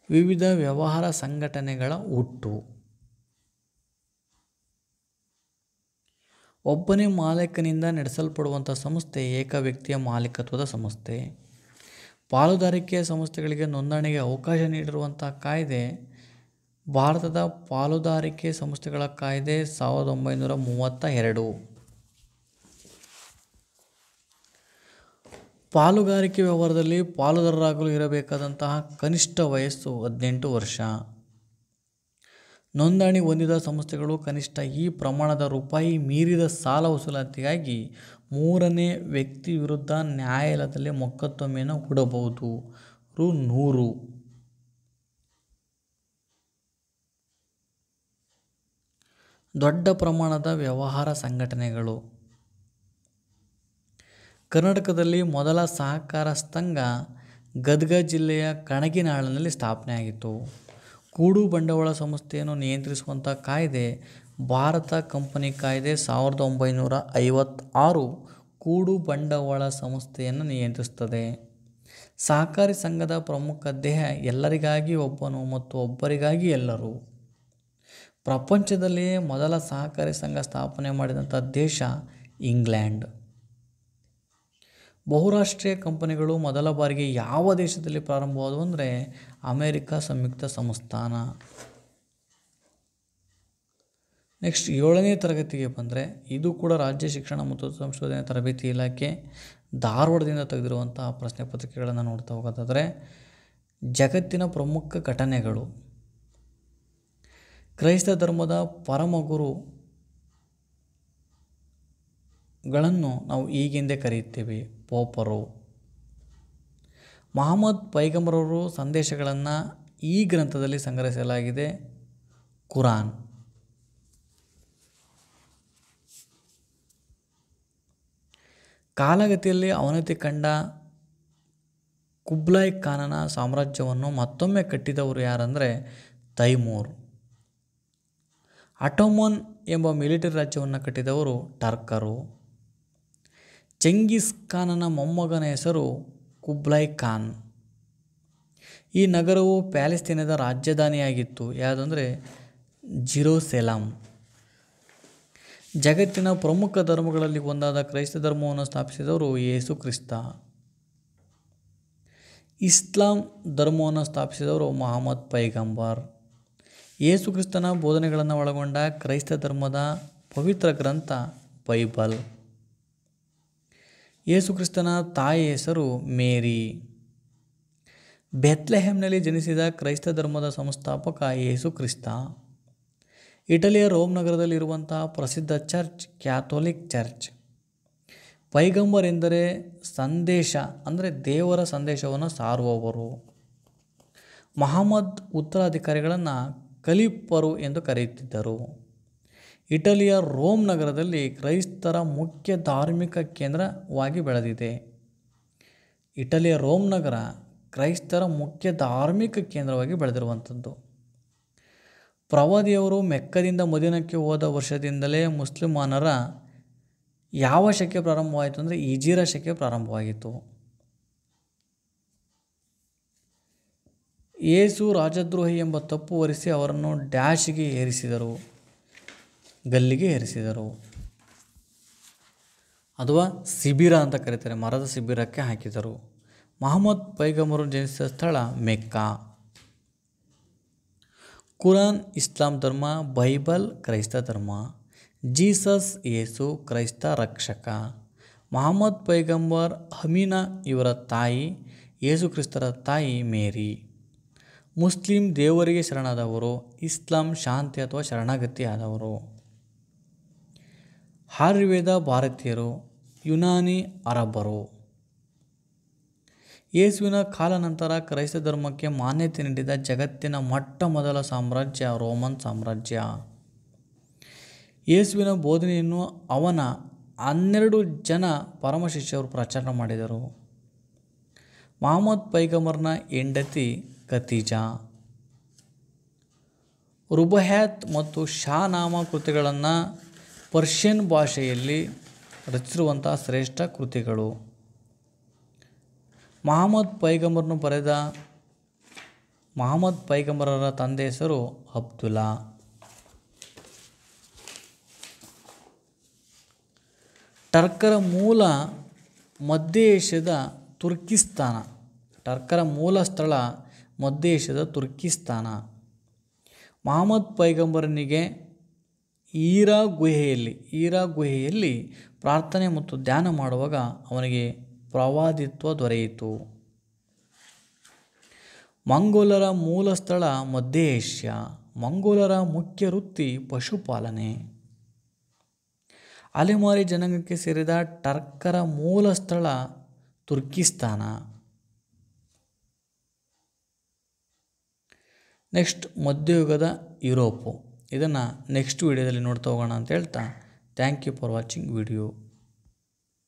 ವಿವಿಧ ವ್ಯವಹಾರ ಸಂಘಟನೆಗಳ ಹುಟ್ಟು. ಒಬ್ಬನೇ ಮಾಲೀಕನಿಂದ ನಡೆಸಲ್ಪಡುವಂಥ ಸಂಸ್ಥೆ ಏಕ ವ್ಯಕ್ತಿಯ ಮಾಲೀಕತ್ವದ ಸಂಸ್ಥೆ. ಪಾಲುದಾರಿಕೆಯ ಸಂಸ್ಥೆಗಳಿಗೆ ನೋಂದಣಿಗೆ ಅವಕಾಶ ನೀಡಿರುವಂಥ ಕಾಯ್ದೆ ಭಾರತದ ಪಾಲುದಾರಿಕೆ ಸಂಸ್ಥೆಗಳ ಕಾಯ್ದೆ 1932. ಪಾಲುಗಾರಿಕೆ ವ್ಯವಹಾರದಲ್ಲಿ ಪಾಲುದಾರರಾಗಲು ಇರಬೇಕಾದಂತಹ ಕನಿಷ್ಠ ವಯಸ್ಸು 18 ವರ್ಷ. ನೋಂದಣಿ ಹೊಂದಿದ ಸಂಸ್ಥೆಗಳು ಕನಿಷ್ಠ ಈ ಪ್ರಮಾಣದ ರೂಪಾಯಿ ಮೀರಿದ ಸಾಲ ವಸೂಲಾತಿಗಾಗಿ ಮೂರನೇ ವ್ಯಕ್ತಿ ವಿರುದ್ಧ ನ್ಯಾಯಾಲಯದಲ್ಲಿ ಮೊಕದ್ದಮೆಯನ್ನು ಹೂಡಬಹುದು. ರು. 100. ದೊಡ್ಡ ಪ್ರಮಾಣದ ವ್ಯವಹಾರ ಸಂಘಟನೆಗಳು. ಕರ್ನಾಟಕದಲ್ಲಿ ಮೊದಲ ಸಹಕಾರ ಸಂಘ ಗದಗ ಜಿಲ್ಲೆಯ ಕಣಗಿನಾಳಿನಲ್ಲಿ ಸ್ಥಾಪನೆಯಾಗಿತ್ತು. ಕೂಡು ಬಂಡವಾಳ ಸಂಸ್ಥೆಯನ್ನು ನಿಯಂತ್ರಿಸುವಂಥ ಕಾಯ್ದೆ ಭಾರತ ಕಂಪನಿ ಕಾಯ್ದೆ 1956 ಕೂಡು ಬಂಡವಾಳ ಸಂಸ್ಥೆಯನ್ನು ನಿಯಂತ್ರಿಸುತ್ತದೆ. ಸಹಕಾರಿ ಸಂಘದ ಪ್ರಮುಖ ಧ್ಯೇಯ ಎಲ್ಲರಿಗಾಗಿ ಒಬ್ಬನು ಮತ್ತು ಒಬ್ಬರಿಗಾಗಿ ಎಲ್ಲರೂ. ಪ್ರಪಂಚದಲ್ಲಿಯೇ ಮೊದಲ ಸಹಕಾರಿ ಸಂಘ ಸ್ಥಾಪನೆ ಮಾಡಿದಂಥ ದೇಶ ಇಂಗ್ಲೆಂಡ್. ಬಹುರಾಷ್ಟ್ರೀಯ ಕಂಪನಿಗಳು ಮೊದಲ ಬಾರಿಗೆ ಯಾವ ದೇಶದಲ್ಲಿ ಪ್ರಾರಂಭವಾದವು ಅಂದರೆ ಅಮೇರಿಕ ಸಂಯುಕ್ತ ಸಂಸ್ಥಾನ. ನೆಕ್ಸ್ಟ್ 7ನೇ ತರಗತಿಗೆ ಬಂದರೆ ಇದು ಕೂಡ ರಾಜ್ಯ ಶಿಕ್ಷಣ ಮತ್ತು ಸಂಶೋಧನೆ ತರಬೇತಿ ಇಲಾಖೆ ಧಾರವಾಡದಿಂದ ತೆಗೆದಿರುವಂತಹ ಪ್ರಶ್ನೆ ಪತ್ರಿಕೆಗಳನ್ನು ನೋಡ್ತಾ ಹೋಗೋದಾದರೆ, ಜಗತ್ತಿನ ಪ್ರಮುಖ ಘಟನೆಗಳು. ಕ್ರೈಸ್ತ ಧರ್ಮದ ಪರಮಗುರುಗಳನ್ನು ನಾವು ಹೀಗೆಂದೇ ಕರೆಯುತ್ತೇವೆ, ಪೋಪರು. ಮಹಮ್ಮದ್ ಪೈಗಂಬರವರು ಸಂದೇಶಗಳನ್ನು ಈ ಗ್ರಂಥದಲ್ಲಿ ಸಂಗ್ರಹಿಸಲಾಗಿದೆ, ಕುರಾನ್. ಕಾಲಗತಿಯಲ್ಲಿ ಅವನತಿ ಕಂಡ ಕುಬ್ಲಾಯ್ ಖಾನನ ಸಾಮ್ರಾಜ್ಯವನ್ನು ಮತ್ತೊಮ್ಮೆ ಕಟ್ಟಿದವರು ಯಾರಂದರೆ ತೈಮೂರ್. ಅಟೋಮನ್ ಎಂಬ ಮಿಲಿಟರಿ ರಾಜ್ಯವನ್ನು ಕಟ್ಟಿದವರು ಟರ್ಕರು. ಚೆಂಗಿಸ್ ಖಾನನ ಮೊಮ್ಮಗನ ಹೆಸರು ಕುಬ್ಲಾಯ್ ಖಾನ್. ಈ ನಗರವು ಪ್ಯಾಲೆಸ್ತೀನದ ರಾಜಧಾನಿಯಾಗಿತ್ತು. ಯಾವುದಂದರೆ ಜೆರುಸಲೆಮ್. ಜಗತ್ತಿನ ಪ್ರಮುಖ ಧರ್ಮಗಳಲ್ಲಿ ಒಂದಾದ ಕ್ರೈಸ್ತ ಧರ್ಮವನ್ನು ಸ್ಥಾಪಿಸಿದವರು ಯೇಸು ಕ್ರಿಸ್ತ. ಇಸ್ಲಾಂ ಧರ್ಮವನ್ನು ಸ್ಥಾಪಿಸಿದವರು ಮಹಮ್ಮದ್ ಪೈಗಂಬರ್. ಯೇಸು ಕ್ರಿಸ್ತನ ಬೋಧನೆಗಳನ್ನು ಒಳಗೊಂಡ ಕ್ರೈಸ್ತ ಧರ್ಮದ ಪವಿತ್ರ ಗ್ರಂಥ ಬೈಬಲ್. ಯೇಸು ಕ್ರಿಸ್ತನ ತಾಯಿ ಹೆಸರು ಮೇರಿ. ಬೆತ್ಲೆಹೆಮ್ನಲ್ಲಿ ಜನಿಸಿದ ಕ್ರೈಸ್ತ ಧರ್ಮದ ಸಂಸ್ಥಾಪಕ ಯೇಸು ಕ್ರಿಸ್ತ. ಇಟಲಿಯ ರೋಮ್ ನಗರದಲ್ಲಿರುವಂತಹ ಪ್ರಸಿದ್ಧ ಚರ್ಚ್ ಕ್ಯಾಥೋಲಿಕ್ ಚರ್ಚ್. ಪೈಗಂಬರ್ ಎಂದರೆ ಸಂದೇಶ ಅಂದರೆ ದೇವರ ಸಂದೇಶವನ್ನು ಸಾರುವವರು. ಮಹಮ್ಮದ್ ಉತ್ತರಾಧಿಕಾರಿಗಳನ್ನು ಖಲೀಫರು ಎಂದು ಕರೆಯುತ್ತಿದ್ದರು. ಇಟಲಿಯ ರೋಮ್ ನಗರದಲ್ಲಿ ಕ್ರೈಸ್ತರ ಮುಖ್ಯ ಧಾರ್ಮಿಕ ಕೇಂದ್ರವಾಗಿ ಬೆಳೆದಿದೆ. ಇಟಲಿಯ ರೋಮ್ ನಗರ ಕ್ರೈಸ್ತರ ಮುಖ್ಯ ಧಾರ್ಮಿಕ ಕೇಂದ್ರವಾಗಿ ಬೆಳೆದಿರುವಂಥದ್ದು. ಪ್ರವಾದಿಯವರು ಮೆಕ್ಕದಿಂದ ಮದೀನಕ್ಕೆ ಹೋದ ವರ್ಷದಿಂದಲೇ ಮುಸ್ಲಿಮಾನರ ಯಾವ ಶಕೆ ಪ್ರಾರಂಭವಾಯಿತು ಅಂದರೆ ಹಿಜಿರ ಶಕೆ ಪ್ರಾರಂಭವಾಗಿತ್ತು. ಯೇಸು ರಾಜದ್ರೋಹಿ ಎಂಬ ತಪ್ಪು ಹೊರಿಸಿ ಅವರನ್ನು ಡ್ಯಾಶ್ಗೆ ಏರಿಸಿದರು, ಗಲ್ಲಿಗೆ ಏರಿಸಿದರು. ಅಥವಾ ಶಿಬಿರ ಅಂತ ಕರೀತಾರೆ, ಮರದ ಶಿಬಿರಕ್ಕೆ ಹಾಕಿದರು. ಮಹಮ್ಮದ್ ಪೈಗಂಬರು ಜನಿಸಿದ ಸ್ಥಳ ಮೆಕ್ಕಾ. ಕುರಾನ್ ಇಸ್ಲಾಂ ಧರ್ಮ, ಬೈಬಲ್ ಕ್ರೈಸ್ತ ಧರ್ಮ, ಜೀಸಸ್ ಯೇಸು ಕ್ರೈಸ್ತ ರಕ್ಷಕ, ಮಹಮ್ಮದ್ ಪೈಗಂಬರ್ ಅಮೀನಾ ಇವರ ತಾಯಿ, ಯೇಸು ಕ್ರಿಸ್ತರ ತಾಯಿ ಮೇರಿ. ಮುಸ್ಲಿಂ ದೇವರಿಗೆ ಶರಣಾದವರು, ಇಸ್ಲಾಂ ಶಾಂತಿ ಅಥವಾ ಶರಣಾಗತಿ ಆದವರು. ಆಯುರ್ವೇದ ಭಾರತೀಯರು, ಯುನಾನಿ ಅರಬ್ಬರು. ಯೇಸುವಿನ ಕಾಲಾನಂತರ ಕ್ರೈಸ್ತ ಧರ್ಮಕ್ಕೆ ಮಾನ್ಯತೆ ನೀಡಿದ ಜಗತ್ತಿನ ಮೊಟ್ಟ ಮೊದಲ ಸಾಮ್ರಾಜ್ಯ ರೋಮನ್ ಸಾಮ್ರಾಜ್ಯ. ಯೇಸುವಿನ ಬೋಧನೆಯನ್ನು ಅವನ 12 ಜನ ಪರಮಶಿಷ್ಯರು ಪ್ರಚಾರ ಮಾಡಿದರು. ಮಹಮ್ಮದ್ ಪೈಗಂಬರ್ನ ಹೆಂಡತಿ ಖದೀಜಾ. ರುಬಯಾತ್ ಮತ್ತು ಶಾನಾಮ ಕೃತಿಗಳನ್ನು ಪರ್ಷಿಯನ್ ಭಾಷೆಯಲ್ಲಿ ರಚಿಸಿರುವಂತಹ ಶ್ರೇಷ್ಠ ಕೃತಿಗಳು. ಮಹಮ್ಮದ್ ಪೈಗಂಬರರ ತಂದೆ ಹೆಸರು ಅಬ್ದುಲ್ಲಾ. ಟರ್ಕರ ಮೂಲ ಮಧ್ಯ ಏಷ್ಯಾದ ತುರ್ಕಿಸ್ತಾನ. ಟರ್ಕರ ಮೂಲ ಸ್ಥಳ ಮಧ್ಯ ಏಷ್ಯಾದ ತುರ್ಕಿಸ್ತಾನ. ಮಹಮ್ಮದ್ ಪೈಗಂಬರನಿಗೆ ಹೀರಾ ಗುಹೆಯಲ್ಲಿ ಪ್ರಾರ್ಥನೆ ಮತ್ತು ಧ್ಯಾನ ಮಾಡುವಾಗ ಅವನಿಗೆ ಪ್ರವಾದಿತ್ವ ದೊರೆಯಿತು. ಮಂಗೋಲರ ಮೂಲ ಸ್ಥಳ ಮಧ್ಯ ಏಷ್ಯಾ. ಮಂಗೋಲರ ಮುಖ್ಯ ವೃತ್ತಿ ಪಶುಪಾಲನೆ. ಅಲೆಮಾರಿ ಜನಾಂಗಕ್ಕೆ ಸೇರಿದ ಟರ್ಕರ ಮೂಲ ಸ್ಥಳ ತುರ್ಕಿಸ್ತಾನ. ನೆಕ್ಸ್ಟ್ ಮಧ್ಯಯುಗದ ಯುರೋಪು. ಇದನ್ನು ನೆಕ್ಸ್ಟ್ ವಿಡಿಯೋದಲ್ಲಿ ನೋಡ್ತಾ ಹೋಗೋಣ ಅಂತ ಹೇಳ್ತಾ thank you for watching video.